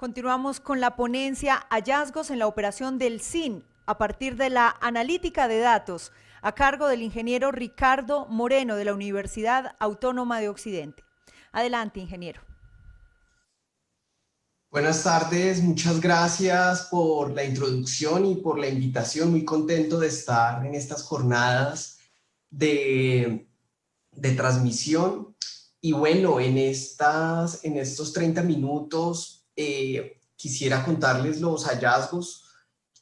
Continuamos con la ponencia Hallazgos en la operación del SIN a partir de la analítica de datos a cargo del ingeniero Ricardo Moreno de la Universidad Autónoma de Occidente. Adelante, ingeniero. Buenas tardes, muchas gracias por la introducción y por la invitación. Muy contento de estar en estas jornadas de transmisión. Y bueno, en estos 30 minutos quisiera contarles los hallazgos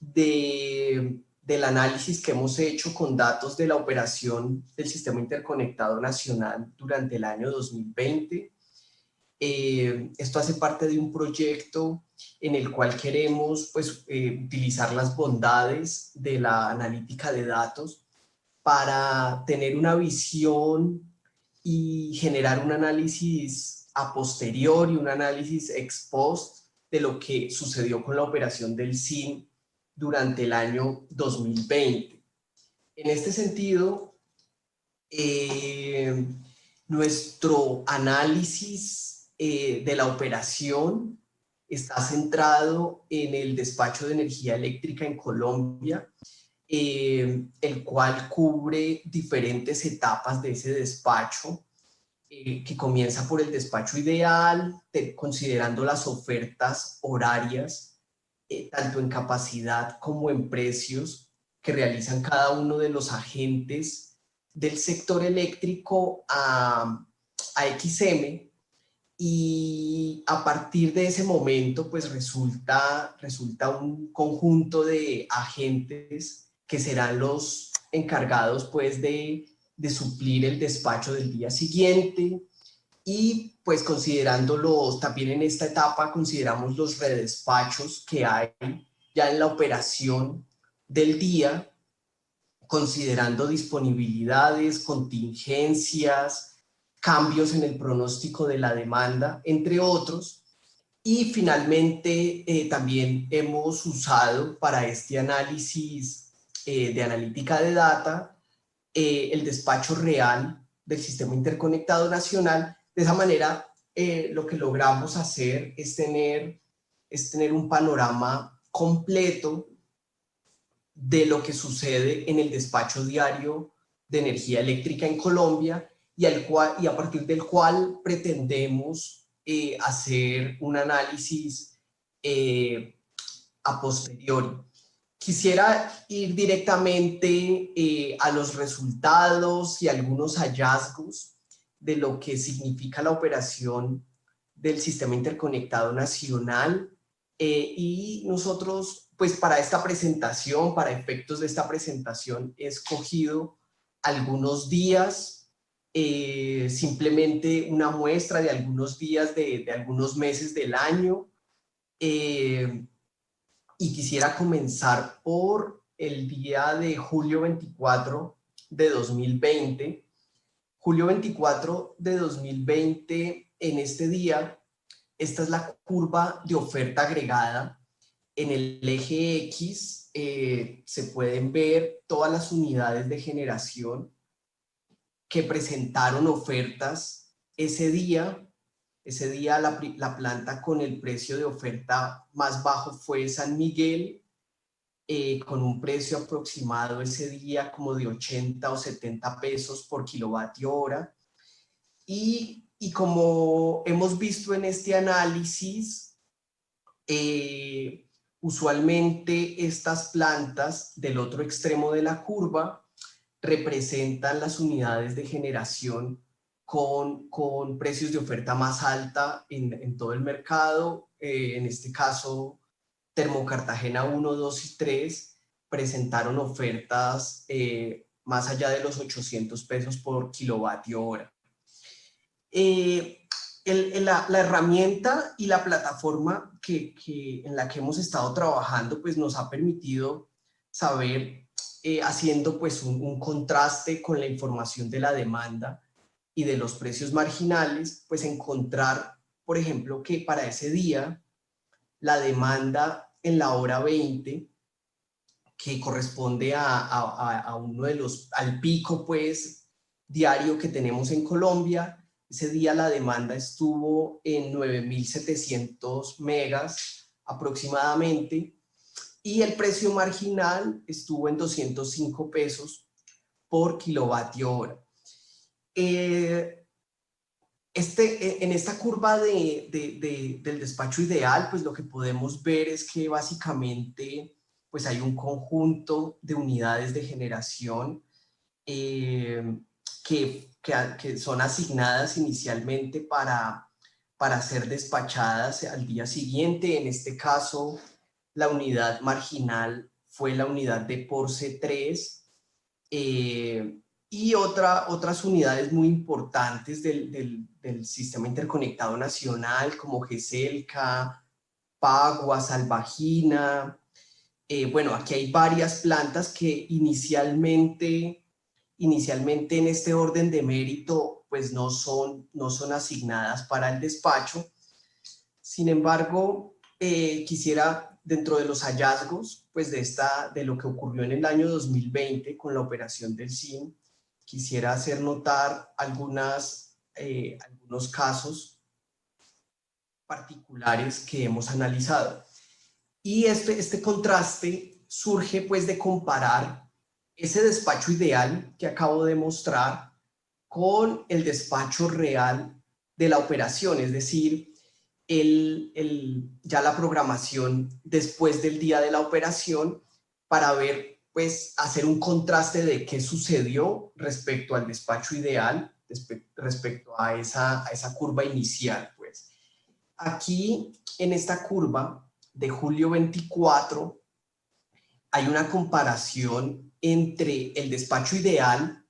del análisis que hemos hecho con datos de la operación del Sistema Interconectado Nacional durante el año 2020. Esto hace parte de un proyecto en el cual queremos utilizar las bondades de la analítica de datos para tener una visión y generar un análisis a posteriori, un análisis ex post de lo que sucedió con la operación del SIN durante el año 2020. En este sentido, nuestro análisis de la operación está centrado en el despacho de energía eléctrica en Colombia, el cual cubre diferentes etapas de ese despacho, que comienza por el despacho ideal, considerando las ofertas horarias, tanto en capacidad como en precios que realizan cada uno de los agentes del sector eléctrico a XM, y a partir de ese momento pues resulta un conjunto de agentes que serán los encargados pues de suplir el despacho del día siguiente. Y pues considerándolos también en esta etapa, consideramos los redespachos que hay ya en la operación del día, considerando disponibilidades, contingencias, cambios en el pronóstico de la demanda, entre otros. Y finalmente también hemos usado para este análisis de analítica de data el despacho real del Sistema Interconectado Nacional. De esa manera lo que logramos hacer es tener un panorama completo de lo que sucede en el despacho diario de energía eléctrica en Colombia, y a partir del cual pretendemos hacer un análisis a posteriori. Quisiera ir directamente a los resultados y algunos hallazgos de lo que significa la operación del Sistema Interconectado Nacional, y nosotros, pues para esta presentación, para efectos de esta presentación, he escogido algunos días, simplemente una muestra de algunos días de algunos meses del año, y quisiera comenzar por el día de julio 24 de 2020. Julio 24 de 2020, en este día, esta es la curva de oferta agregada. En el eje X se pueden ver todas las unidades de generación que presentaron ofertas ese día. Ese día la planta con el precio de oferta más bajo fue San Miguel, con un precio aproximado ese día como de 80 o 70 pesos por kilovatio hora. Y como hemos visto en este análisis, usualmente estas plantas del otro extremo de la curva representan las unidades de generación con precios de oferta más alta en todo el mercado. En este caso, Termocartagena 1, 2 y 3 presentaron ofertas más allá de los 800 pesos por kilovatio hora. La herramienta y la plataforma en la que hemos estado trabajando pues nos ha permitido saber, haciendo pues un contraste con la información de la demanda y de los precios marginales, pues encontrar, por ejemplo, que para ese día la demanda en la hora 20, que corresponde a uno de al pico pues diario que tenemos en Colombia, Ese día la demanda estuvo en 9.700 megas aproximadamente y el precio marginal estuvo en 205 pesos por kilovatio hora. En esta curva del despacho ideal, pues lo que podemos ver es que básicamente pues hay un conjunto de unidades de generación que son asignadas inicialmente para ser despachadas al día siguiente. En este caso, la unidad marginal fue la unidad de Porce 3, y otras unidades muy importantes del Sistema Interconectado Nacional, como GESELCA, Pagua, Salvagina. Bueno, aquí hay varias plantas que inicialmente en este orden de mérito, pues no son asignadas para el despacho. Sin embargo, quisiera, dentro de los hallazgos, pues de lo que ocurrió en el año 2020 con la operación del SIN, quisiera hacer notar algunos casos particulares que hemos analizado. Y este contraste surge pues de comparar ese despacho ideal que acabo de mostrar con el despacho real de la operación, es decir, ya la programación después del día de la operación, para ver, pues, hacer un contraste de qué sucedió respecto al despacho ideal, respecto a esa curva inicial, pues. Aquí, en esta curva de julio 24, hay una comparación entre el despacho ideal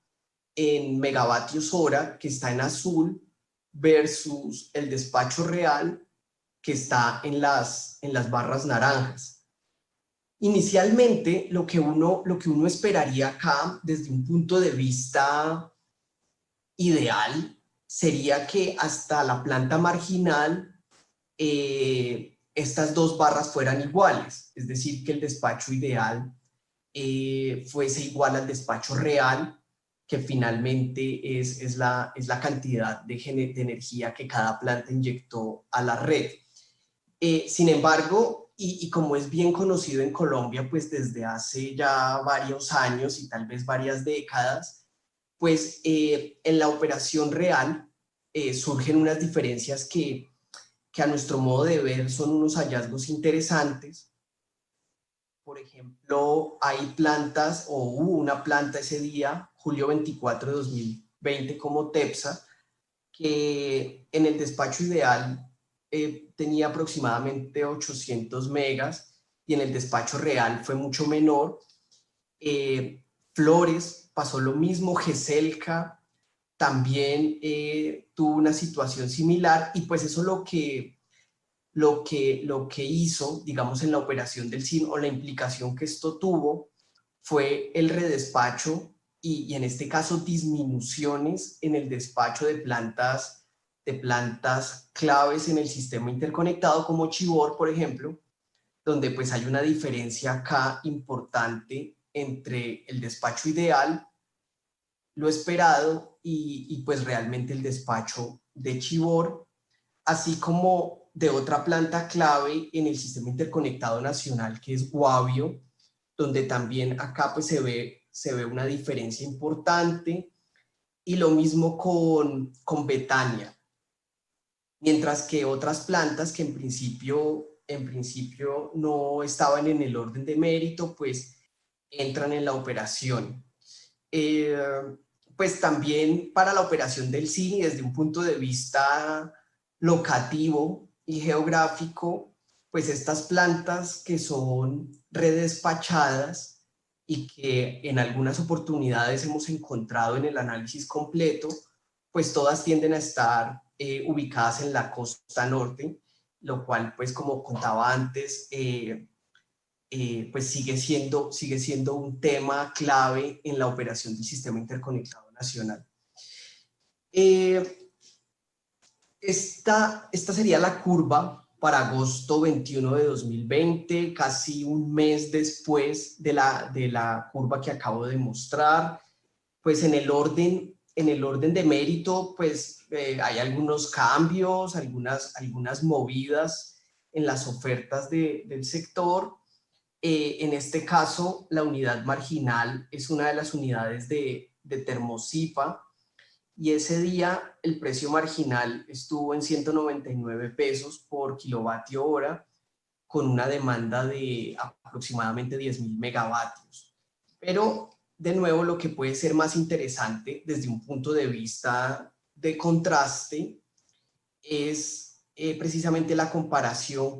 en megavatios hora, que está en azul, versus el despacho real, que está en las barras naranjas. Inicialmente, lo que uno esperaría acá, desde un punto de vista ideal, sería que hasta la planta marginal estas dos barras fueran iguales, es decir, que el despacho ideal fuese igual al despacho real, que finalmente es la cantidad de energía que cada planta inyectó a la red. Sin embargo, y como es bien conocido en Colombia, pues desde hace ya varios años y tal vez varias décadas, pues en la operación real surgen unas diferencias que a nuestro modo de ver son unos hallazgos interesantes. Por ejemplo, hay plantas, o hubo una planta ese día, julio 24 de 2020, como TEPSA, que en el despacho ideal tenía aproximadamente 800 megas y en el despacho real fue mucho menor. Flores pasó lo mismo, GESELCA también tuvo una situación similar, y pues eso lo que hizo, digamos, en la operación del SIN, o la implicación que esto tuvo, fue el redespacho y en este caso disminuciones en el despacho de plantas claves en el sistema interconectado, como Chivor, por ejemplo, donde pues hay una diferencia acá importante entre el despacho ideal, lo esperado, y pues realmente el despacho de Chivor, así como de otra planta clave en el sistema interconectado nacional, que es Guavio, donde también acá pues se ve una diferencia importante, y lo mismo con Betania. Mientras que otras plantas que en principio no estaban en el orden de mérito, pues entran en la operación. Pues también para la operación del CINI, desde un punto de vista locativo y geográfico, pues estas plantas que son redespachadas y que en algunas oportunidades hemos encontrado en el análisis completo, pues todas tienden a estar ubicadas en la costa norte, lo cual, pues como contaba antes, pues sigue siendo un tema clave en la operación del Sistema Interconectado Nacional. Esta sería la curva para agosto 21 de 2020, casi un mes después de la curva que acabo de mostrar. Pues en el orden en el orden de mérito, pues hay algunos cambios, algunas movidas en las ofertas del sector. En este caso, la unidad marginal es una de las unidades de Termosifa, y ese día el precio marginal estuvo en 199 pesos por kilovatio hora, con una demanda de aproximadamente 10.000 megavatios. Pero, de nuevo, lo que puede ser más interesante desde un punto de vista de contraste es precisamente la comparación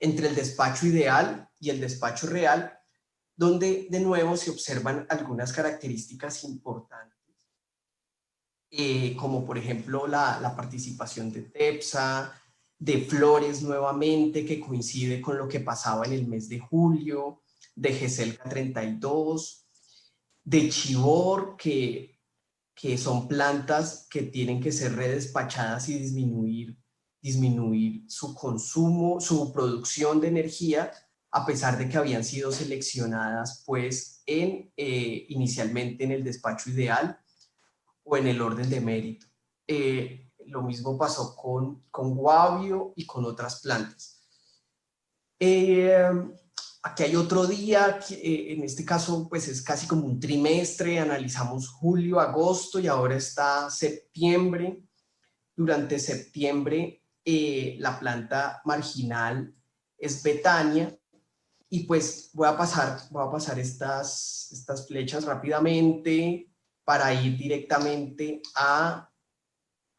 entre el despacho ideal y el despacho real, donde de nuevo se observan algunas características importantes, como por ejemplo la participación de TEPSA, de Flores nuevamente, que coincide con lo que pasaba en el mes de julio, de GESELCA 32, de Chivor, que son plantas que tienen que ser redespachadas y disminuir su consumo, su producción de energía, a pesar de que habían sido seleccionadas pues inicialmente en el despacho ideal o en el orden de mérito. Lo mismo pasó con Guavio y con otras plantas. Aquí hay otro día, en este caso pues es casi como un trimestre, analizamos julio, agosto y ahora está septiembre. Durante septiembre la planta marginal es Betania, y pues voy a pasar estas flechas rápidamente para ir directamente a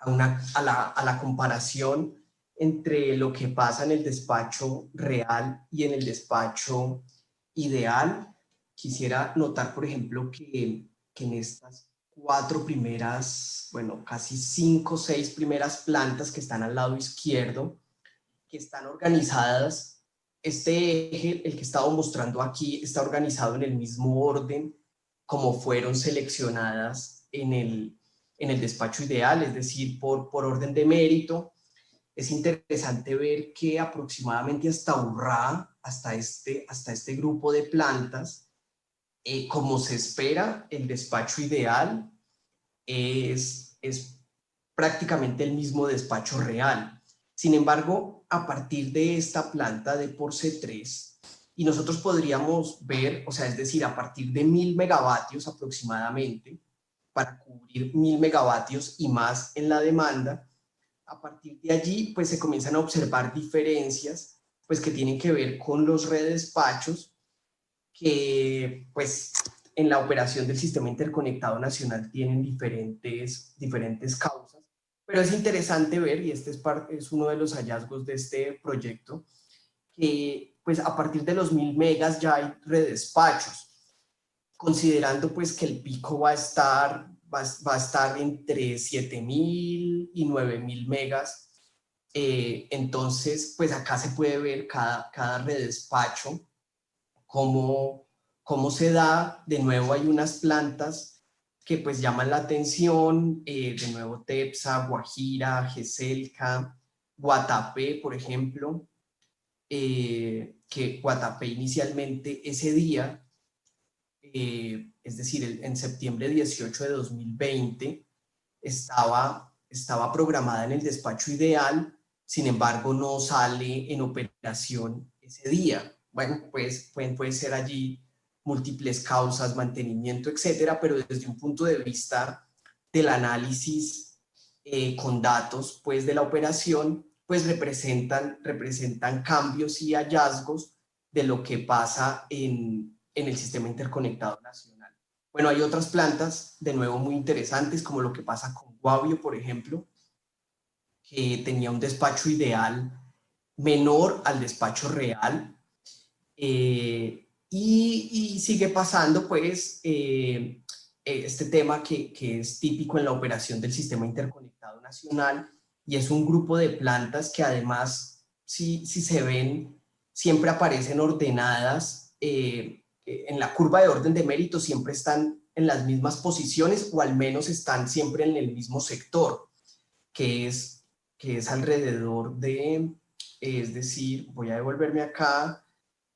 la comparación entre lo que pasa en el despacho real y en el despacho ideal. Quisiera notar, por ejemplo, que en estas cuatro primeras, bueno, casi 5 o 6 primeras plantas que están al lado izquierdo, que están organizadas, este eje, el que estaba mostrando aquí, está organizado en el mismo orden como fueron seleccionadas en el despacho ideal, es decir, por orden de mérito. Es interesante ver que aproximadamente hasta Urrá, hasta este grupo de plantas, como se espera, el despacho ideal es prácticamente el mismo despacho real. Sin embargo, a partir de esta planta de por C3, y nosotros podríamos ver, o sea, es decir, a partir de 1.000 megavatios aproximadamente, para cubrir 1.000 megavatios y más en la demanda, a partir de allí, pues se comienzan a observar diferencias, pues que tienen que ver con los redespachos, que pues en la operación del sistema interconectado nacional tienen diferentes causas, pero es interesante ver, y este es uno de los hallazgos de este proyecto, que pues a partir de los 1.000 megas ya hay redespachos, considerando pues que el pico va a estar entre 7.000 y 9.000 megas. Entonces, pues acá se puede ver cada redespacho, cómo se da. De nuevo hay unas plantas que pues llaman la atención, de nuevo Tepsa, Guajira, GESELCA, Guatapé, por ejemplo, que Guatapé inicialmente ese día, es decir, en septiembre 18 de 2020, estaba programada en el despacho ideal, sin embargo no sale en operación ese día. Bueno, pues puede ser allí múltiples causas, mantenimiento, etcétera, pero desde un punto de vista del análisis con datos pues de la operación, pues representan cambios y hallazgos de lo que pasa en el sistema interconectado nacional. Bueno, hay otras plantas, de nuevo, muy interesantes, como lo que pasa con Guavio, por ejemplo, que tenía un despacho ideal menor al despacho real, y sigue pasando, pues, este tema que es típico en la operación del sistema interconectado nacional, y es un grupo de plantas que además, si se ven, siempre aparecen ordenadas, en la curva de orden de mérito siempre están en las mismas posiciones, o al menos están siempre en el mismo sector, que es, que es alrededor de, es decir, voy a devolverme acá,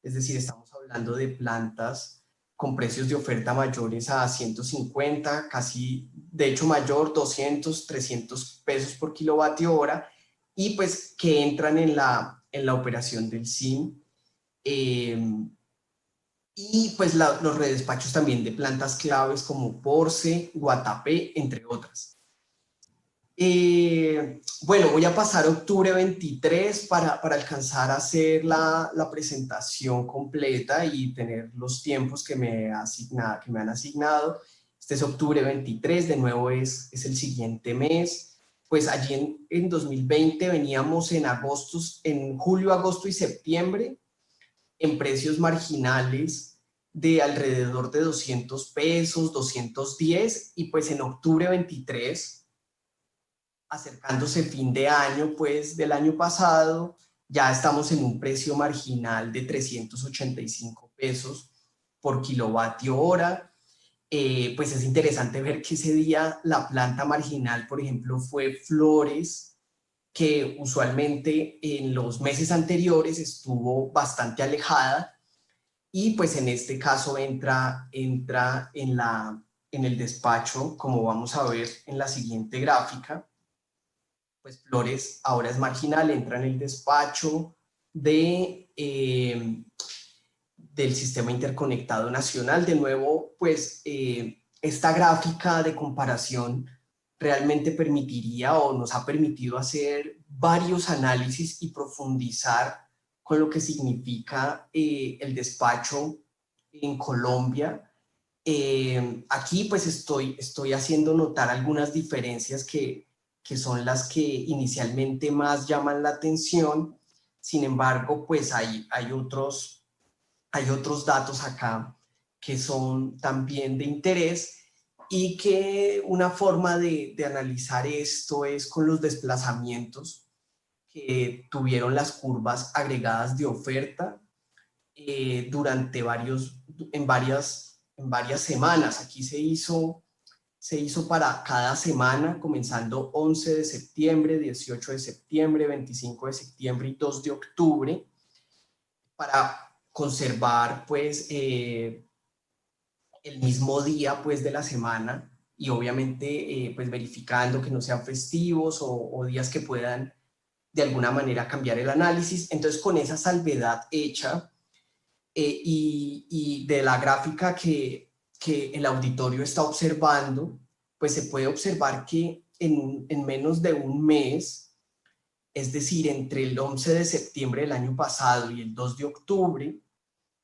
es decir, estamos hablando de plantas con precios de oferta mayores a 150, casi, de hecho mayor, 200, 300 pesos por kilovatio hora, y pues que entran en la operación del SIM. Y pues los redespachos también de plantas claves como Porce, Guatapé, entre otras. Bueno, voy a pasar a octubre 23 para alcanzar a hacer la presentación completa y tener los tiempos que me han asignado. Este es octubre 23, de nuevo es el siguiente mes. Pues allí en 2020 veníamos en julio, agosto y septiembre en precios marginales de alrededor de 200 pesos, 210, y pues en octubre 23, acercándose el fin de año, pues del año pasado, ya estamos en un precio marginal de 385 pesos por kilovatio hora. Pues es interesante ver que ese día la planta marginal, por ejemplo, fue Flores, que usualmente en los meses anteriores estuvo bastante alejada, y pues en este caso entra en el despacho, como vamos a ver en la siguiente gráfica. Pues Flores ahora es marginal, entra en el despacho del Sistema Interconectado Nacional. De nuevo, pues esta gráfica de comparación realmente permitiría o nos ha permitido hacer varios análisis y profundizar con lo que significa el despacho en Colombia. Aquí pues estoy haciendo notar algunas diferencias que son las que inicialmente más llaman la atención. Sin embargo, pues hay otros datos acá que son también de interés, y que una forma de analizar esto es con los desplazamientos que tuvieron las curvas agregadas de oferta durante en varias semanas. Aquí se hizo para cada semana, comenzando 11 de septiembre, 18 de septiembre, 25 de septiembre y 2 de octubre, para conservar pues el mismo día pues de la semana, y obviamente pues verificando que no sean festivos o días que puedan de alguna manera cambiar el análisis. Entonces, con esa salvedad hecha y de la gráfica que el auditorio está observando, pues se puede observar que en menos de un mes, es decir, entre el 11 de septiembre del año pasado y el 2 de octubre,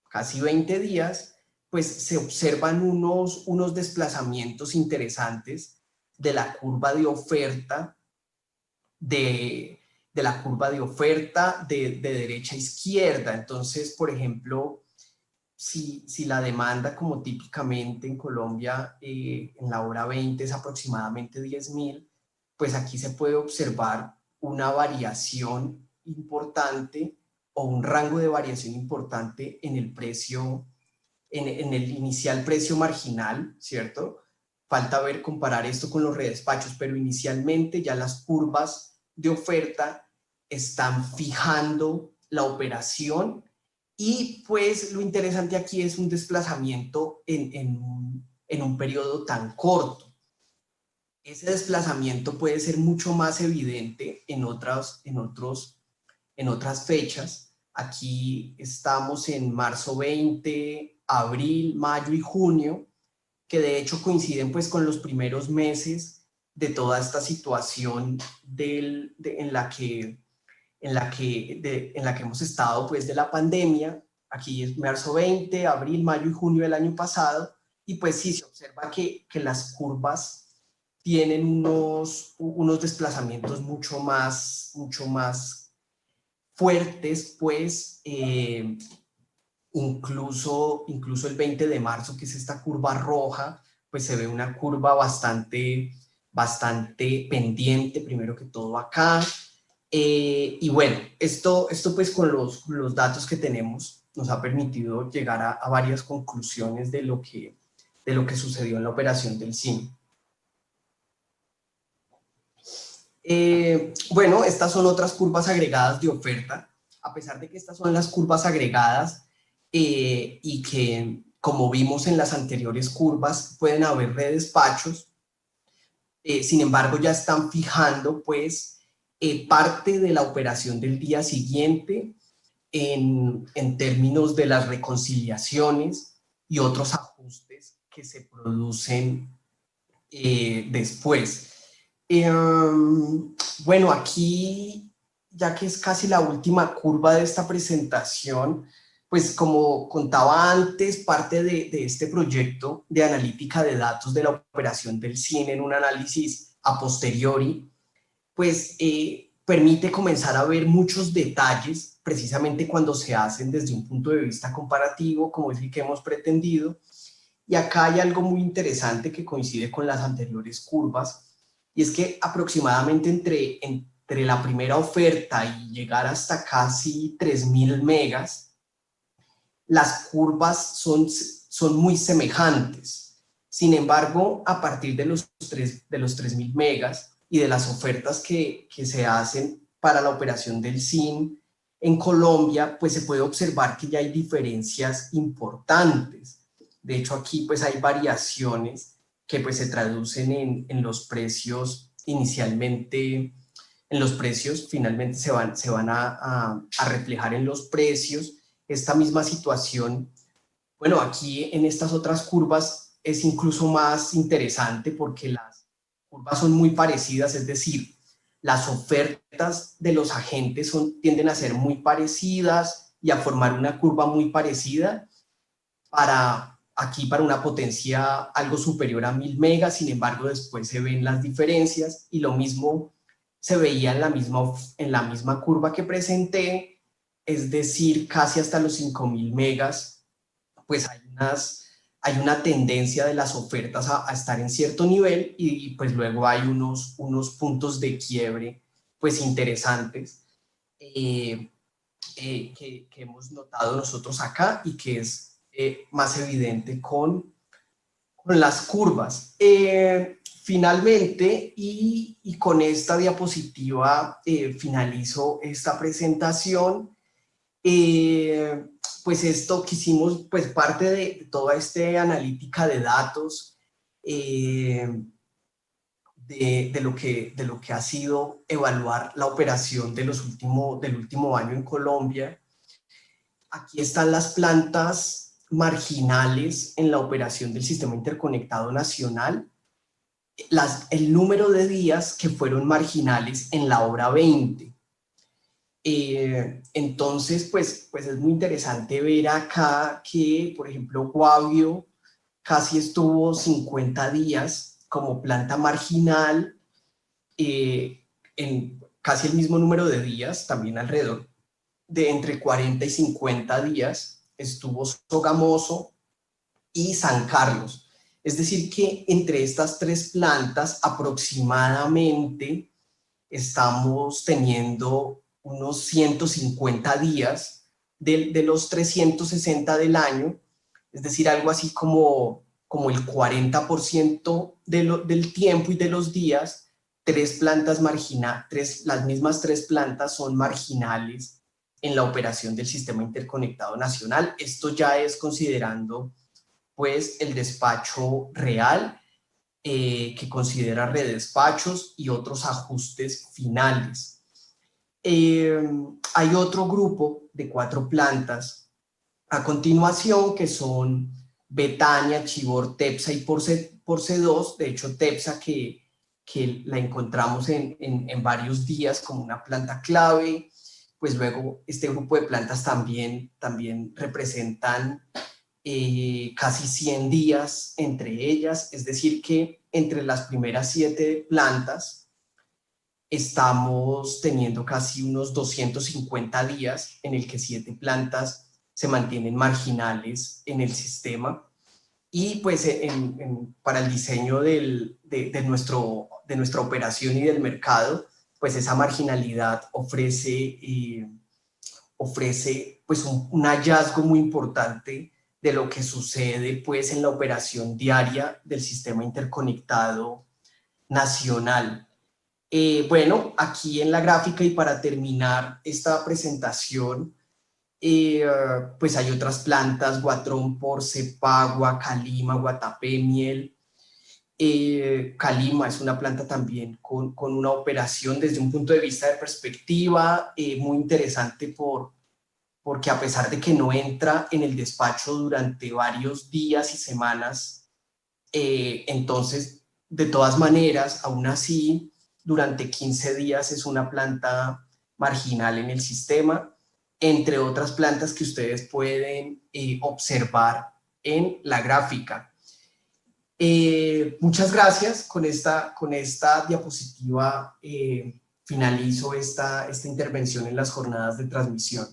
casi 20 días, pues se observan unos desplazamientos interesantes de la curva de oferta, de derecha a izquierda. Entonces, por ejemplo, si la demanda, como típicamente en Colombia en la hora 20 es aproximadamente 10.000, pues aquí se puede observar una variación importante o un rango de variación importante en el precio, en el inicial precio marginal, ¿cierto? Falta ver, comparar esto con los redespachos, pero inicialmente ya las curvas de oferta están fijando la operación, y pues lo interesante aquí es un desplazamiento en un periodo tan corto. Ese desplazamiento puede ser mucho más evidente en otras fechas. Aquí estamos en marzo 20, abril, mayo y junio, que de hecho coinciden pues con los primeros meses de toda esta situación en la que hemos estado pues de la pandemia. Aquí es marzo 20, abril, mayo y junio del año pasado, y pues sí se observa que las curvas tienen unos desplazamientos mucho más fuertes, pues incluso el 20 de marzo, que es esta curva roja, pues se ve una curva bastante pendiente, primero que todo acá. Y bueno, esto pues con los datos que tenemos nos ha permitido llegar a varias conclusiones de lo que sucedió en la operación del SIM. Bueno, estas son otras curvas agregadas de oferta. A pesar de que estas son las curvas agregadas y que como vimos en las anteriores curvas, pueden haber redespachos. Sin embargo, ya están fijando pues parte de la operación del día siguiente en términos de las reconciliaciones y otros ajustes que se producen después. Bueno, aquí, ya que es casi la última curva de esta presentación, pues como contaba antes, parte de este proyecto de analítica de datos de la operación del cine en un análisis a posteriori, pues permite comenzar a ver muchos detalles, precisamente cuando se hacen desde un punto de vista comparativo, como es el que hemos pretendido. Y acá hay algo muy interesante que coincide con las anteriores curvas, y es que aproximadamente entre la primera oferta y llegar hasta casi 3000 megas, las curvas son muy semejantes. Sin embargo, a partir de los 3000 megas y de las ofertas que se hacen para la operación del SIN en Colombia, pues se puede observar que ya hay diferencias importantes. De hecho, aquí pues hay variaciones que pues se traducen en los precios inicialmente, en los precios finalmente se van a reflejar en los precios. Esta misma situación, bueno, aquí en estas otras curvas es incluso más interesante porque las curvas son muy parecidas, es decir, las ofertas de los agentes tienden a ser muy parecidas y a formar una curva muy parecida para una potencia algo superior a 1000 megas. Sin embargo, después se ven las diferencias y lo mismo se veía en la misma curva que presenté, es decir, casi hasta los 5000 megas, pues hay una tendencia de las ofertas a estar en cierto nivel y pues luego hay unos puntos de quiebre pues interesantes que hemos notado nosotros acá y que es más evidente con las curvas. Finalmente, y con esta diapositiva finalizo esta presentación. Pues esto que hicimos, pues parte de toda esta analítica de datos, de lo que ha sido evaluar la operación del último año en Colombia. Aquí están las plantas marginales en la operación del Sistema Interconectado Nacional, el número de días que fueron marginales en la hora 20. Entonces, pues es muy interesante ver acá que, por ejemplo, Guavio casi estuvo 50 días como planta marginal, en casi el mismo número de días, también alrededor de entre 40 y 50 días, estuvo Sogamoso y San Carlos. Es decir, que entre estas tres plantas aproximadamente estamos teniendo unos 150 días de los 360 del año, es decir, algo así como el 40% del tiempo y de los días, las mismas tres plantas son marginales en la operación del Sistema Interconectado Nacional. Esto ya es considerando pues el despacho real, que considera redespachos y otros ajustes finales. Hay otro grupo de 4 plantas a continuación que son Betania, Chivor, Tepsa y Porce 2. De hecho, Tepsa que la encontramos en varios días como una planta clave. Pues luego este grupo de plantas también representan casi 100 días entre ellas, es decir que entre las primeras 7 plantas estamos teniendo casi unos 250 días en el que 7 plantas se mantienen marginales en el sistema. Y pues para el diseño de nuestra operación y del mercado, pues esa marginalidad ofrece pues un hallazgo muy importante de lo que sucede pues en la operación diaria del Sistema Interconectado Nacional. Bueno, aquí en la gráfica y para terminar esta presentación, Pues hay otras plantas, Guatrón, Porce, Pagua, Calima, Guatapé, Miel. Calima es una planta también con una operación desde un punto de vista de perspectiva muy interesante porque a pesar de que no entra en el despacho durante varios días y semanas, entonces de todas maneras, aún así, durante 15 días es una planta marginal en el sistema, entre otras plantas que ustedes pueden observar en la gráfica. Muchas gracias. Con esta diapositiva finalizo esta intervención en las jornadas de transmisión.